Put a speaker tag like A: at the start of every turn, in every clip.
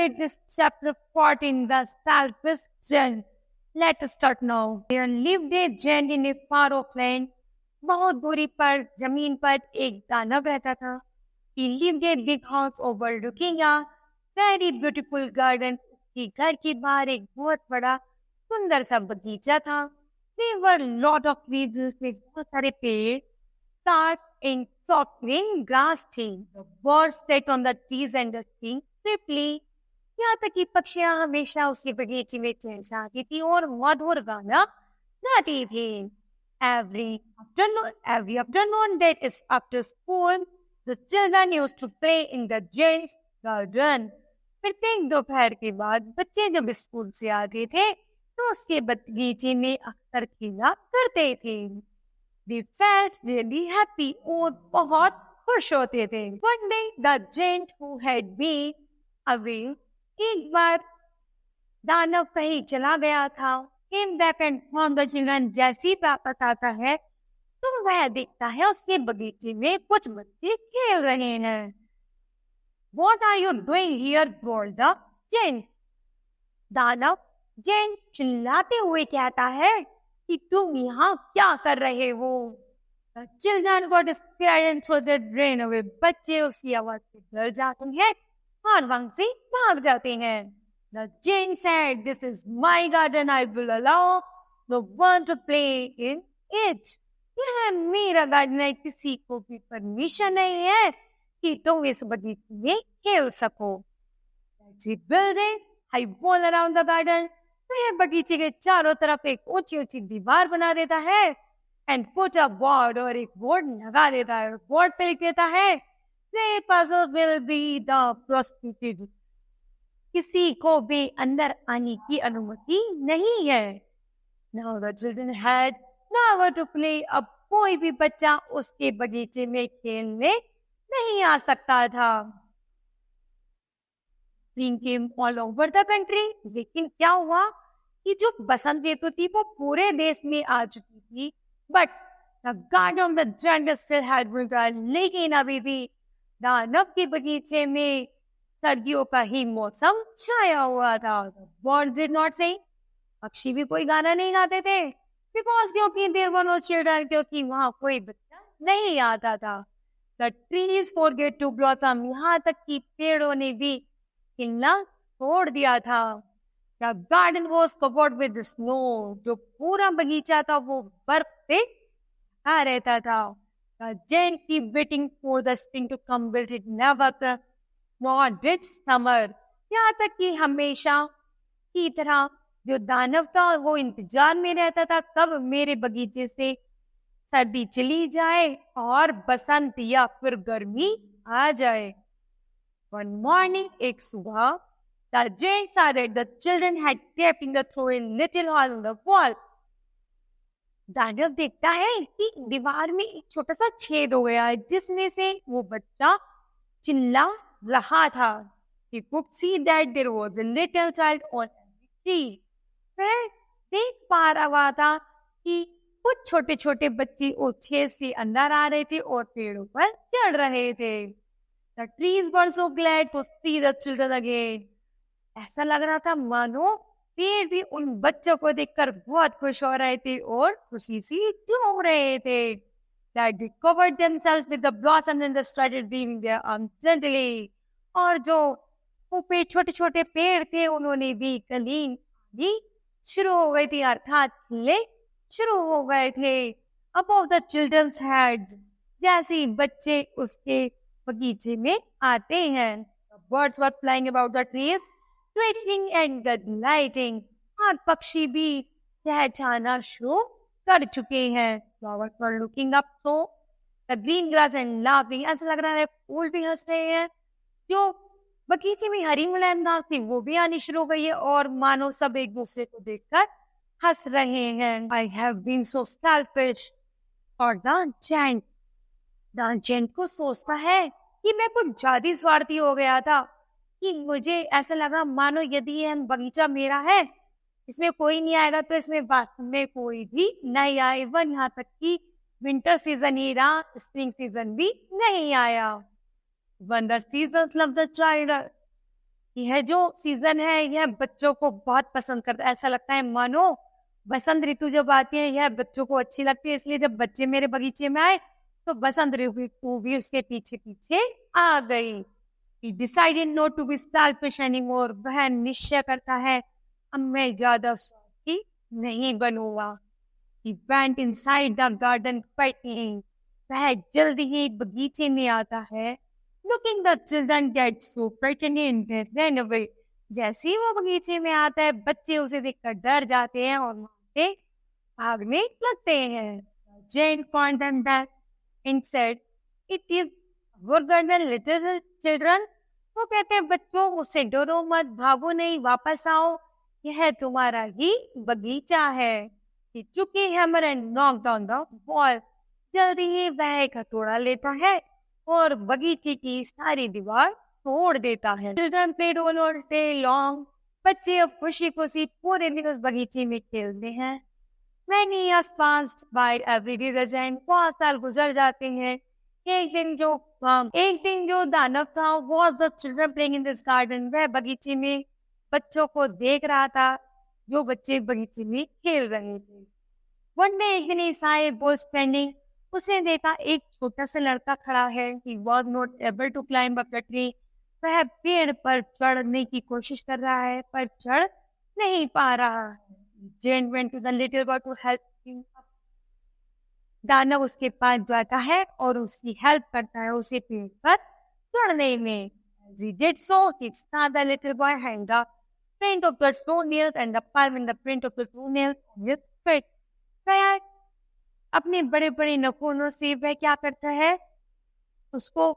A: read this chapter 14, The Selfish Giant. Let's start now. There lived a giant in a far off land. बहुत दूरी पर जमीन पर एक दानव रहता था. He lived a big house overlooking a very beautiful garden. उसके घर के बाहर एक बहुत बड़ा सुंदर सा बगीचा था. There were lot of trees, जिसमें बहुत सारे पेड़, stars and soft green grass थे. The birds sat on the trees and sing swiftly. यहाँ तक कि पक्षियाँ हमेशा उसके बगीचे में चहचहाती थी और मधुर गाना गाती थी. Every afternoon that is after school, the children used to play in the giant's garden. प्रत्येक दोपहर के बाद बच्चे जब स्कूल से आते थे तो उसके बगीचे में अक्सर खेला करते थे. They felt really happy और बहुत खुश होते थे. One day the giant who had been away, एक बार दानव कहीं चला गया था. Came back and found the children. जैसे ही वापस आता है तो वह देखता है उसके बगीचे में कुछ बच्चे खेल रहे हैं. What are you doing here? roared the giant. दानव जिन चिल्लाते हुए कहता है कि तुम यहाँ क्या कर रहे हो. The children got scared and so they ran away. बच्चे उसकी आवाज से डर जाते हैं और वहां से भाग जाते हैं. The giant said, "This is my garden. I will allow no one to play in it." यह मेरा गार्डन है, किसी को भी परमिशन नहीं है कि तुम इस बगीचे में खेल सको. He built a high wall around the garden. तो यह बगीचे के चारों तरफ एक ऊंची ऊंची दीवार बना देता है. And put a board, और एक बोर्ड लगा देता है. बोर्ड पे लिख देता है, "The puzzle will be the prosecuted." किसी को भी अंदर आने की अनुमति नहीं है. Now the children had nowhere to play. अब कोई भी बच्चा उसके बगीचे में खेलने नहीं आ सकता था. Spring came all over the country. लेकिन क्या हुआ कि जो बसंत ऋतु थी वो पूरे देश में आ चुकी थी. But the garden of the giant still had winter. लेकिन अभी भी दानव के बगीचे में सर्दियों का ही मौसम छाया हुआ था. Birds did not sing. पक्षी भी कोई गाना नहीं गाते थे. Because क्योंकि there were no children, क्योंकि वहाँ कोई बच्चा नहीं आता था. The trees forget to blossom. यहाँ तक कि पेड़ों ने भी खिलना छोड़ दिया था. The garden was covered with snow. जो पूरा बगीचा था वो बर्फ से ढका रहता था. The giant kept waiting for the spring to come, but it never came, nor did summer. यहाँ तक कि हमेशा की तरह जो दानव था वो इंतजार में रहता था कब मेरे बगीचे से सर्दी चली जाए और बसंत या फिर गर्मी आ जाए. One morning, एक सुबह, the giant saw that the children had crept in through a little hole in the wall. दानव देखता है कि दीवार में एक छोटा सा छेद हो गया है जिसमें से वो बच्चा चिल्ला रहा था. He could see that there was a little child on every tree. वह देख पा रहा था कि कुछ छोटे छोटे बच्चे उस छेद से अंदर आ रहे थे और पेड़ों पर चढ़ रहे थे. The trees were so glad to see the children again. ऐसा लग रहा था मानो पेड़ भी उन बच्चों को देखकर बहुत खुश हो रहे थे और खुशी से झूम रहे थे. That they covered themselves with the blossoms and they started waving their arms gently. और जो ऊपर छोटे छोटे पेड़ थे उन्होंने भी कली आनी शुरू हो गई थी, अर्थात खिलने शुरू हो गए थे. Above the children's head, जैसे ही बच्चे उसके बगीचे में आते हैं. The birds were flying about the trees, twittering and delighting. और पक्षी भी चहचहाना शुरू कर चुके हैं. Flowers were looking up to the green grass and laughing. ऐसा लग रहा है फूल भी हंस रहे हैं. जो बगीचे में हरी मुलायम घास थी वो भी आनी शुरू हो गई है और मानो सब एक दूसरे को देखकर हंस रहे हैं. I have been so selfish. और the giant को सोचता है कि मैं कुछ ज्यादा स्वार्थी हो गया था कि मुझे ऐसा लगा मानो यदि यह बगीचा मेरा है, इसमें कोई नहीं आएगा तो इसमें वास्तव में कोई भी नहीं आए. इवन यहाँ तक कि विंटर सीजन ही रहा, स्प्रिंग सीजन भी नहीं आया. When the seasons love the child, यह जो सीजन है यह बच्चों को बहुत पसंद करता है। ऐसा लगता है मानो बसंत ऋतु जब आती है यह बच्चों को अच्छी लगती है, इसलिए जब बच्चे मेरे बगीचे में आए तो बसंत ऋतु भी उसके पीछे पीछे आ गई। He decided not to be selfish anymore. वह निश्चय करता है अब मैं ज्यादा स्वार्थी नहीं बनूंगा। He went inside the garden quietly. वह जल्दी ही बगीचे में आता है। Looking the children get so frightened and they ran away. जैसे ही वो बगीचे में आता है बच्चे उसे देखकर डर जाते हैं और वहां से भागने लगते हैं। Jane found them back and said, "It is our garden, little children." वो कहते हैं बच्चों उससे डरो मत, भागो नहीं, वापस आओ, यह तुम्हारा ही बगीचा है। He took a hammer and knocked on the wall. जल्दी ही वह एक हथौड़ा लेता है और बगीचे की सारी दीवार तोड़ देता है। Children played all day long. बच्चे अब खुशी खुशी पूरे दिन उस बगीचे में खेलते हैं। Many years passed by every day the giant. बहुत साल गुजर जाते हैं। एक दिन जो दानव था was the children playing in this garden. वह बगीचे में बच्चों को देख रहा था जो बच्चे बगीचे में खेल रहे थे। One day एक दिन ईसाई was standing. उसे देखा एक छोटा सा लड़का खड़ा है। He was not able to climb up the tree. वह पेड़ पर चढ़ने की कोशिश कर रहा है पर चढ़ नहीं पा रहा है। Jane went to the little boy to help him up. दानव उसके पास जाता है और उसकी हेल्प करता है उसे पेड़ पर चढ़ने में। As he did so, he saw the little boy had the print of the toenails and the palm and the print of the toenails on his feet. वह अपने बड़े बड़े नखूनों से वह क्या करता है, उसको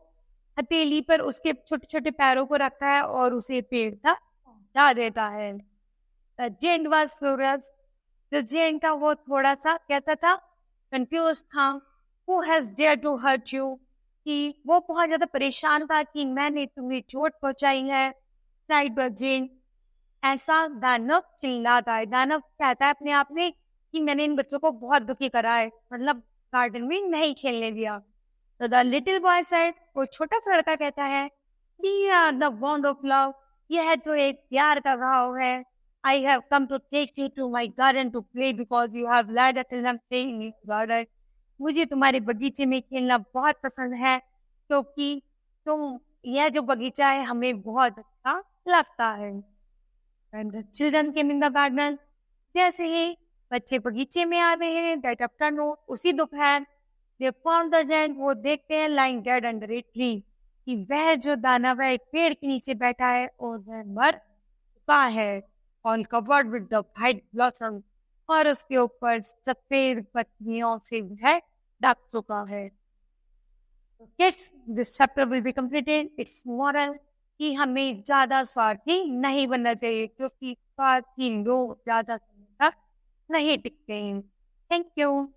A: हथेली पर उसके छोटे छोटे पैरों को रखता है और उसे पेड़ तक पहुंचा देता है। The giant was furious. जो giant था वो थोड़ा सा कहता था confused था। Who has dared to hurt you? कि वो बहुत ज्यादा परेशान था कि मैंने तुम्हें चोट पहुंचाई है। Cried the giant. ऐसा दानव चिल्लाता है। दानव कहता है अपने आप में कि मैंने इन बच्चों को बहुत दुखी करा है, मतलब गार्डन में नहीं खेलने दिया। तो द लिटिल बॉय सेड, वो छोटा सा लड़का कहता है, These are the bond of love. यह तो एक प्यार का भाव है। I have come to take you to my garden to play because you have let us in the garden. मुझे तुम्हारे बगीचे में खेलना बहुत पसंद है क्योंकि तुम यह जो बगीचा है हमें बहुत अच्छा लगता है। And the children came in the garden. जैसे ही बच्चे बगीचे में आ रहे हैं, that afternoon, उसी दोपहर, they found the giant. वो देखते हैं lying dead under a tree कि वह जो दानव है एक पेड़ के नीचे बैठा है और वह मर चुका है, all covered with the white blossoms, और उसके ऊपर सफेद पत्तियों से वह ढक चुका है। Kids, this chapter will be completed. It's moral कि हमें ज्यादा स्वार्थी नहीं बनना चाहिए क्योंकि स्वार्थी लोग ज्यादा समय तक नहीं टिकते हैं। Thank you.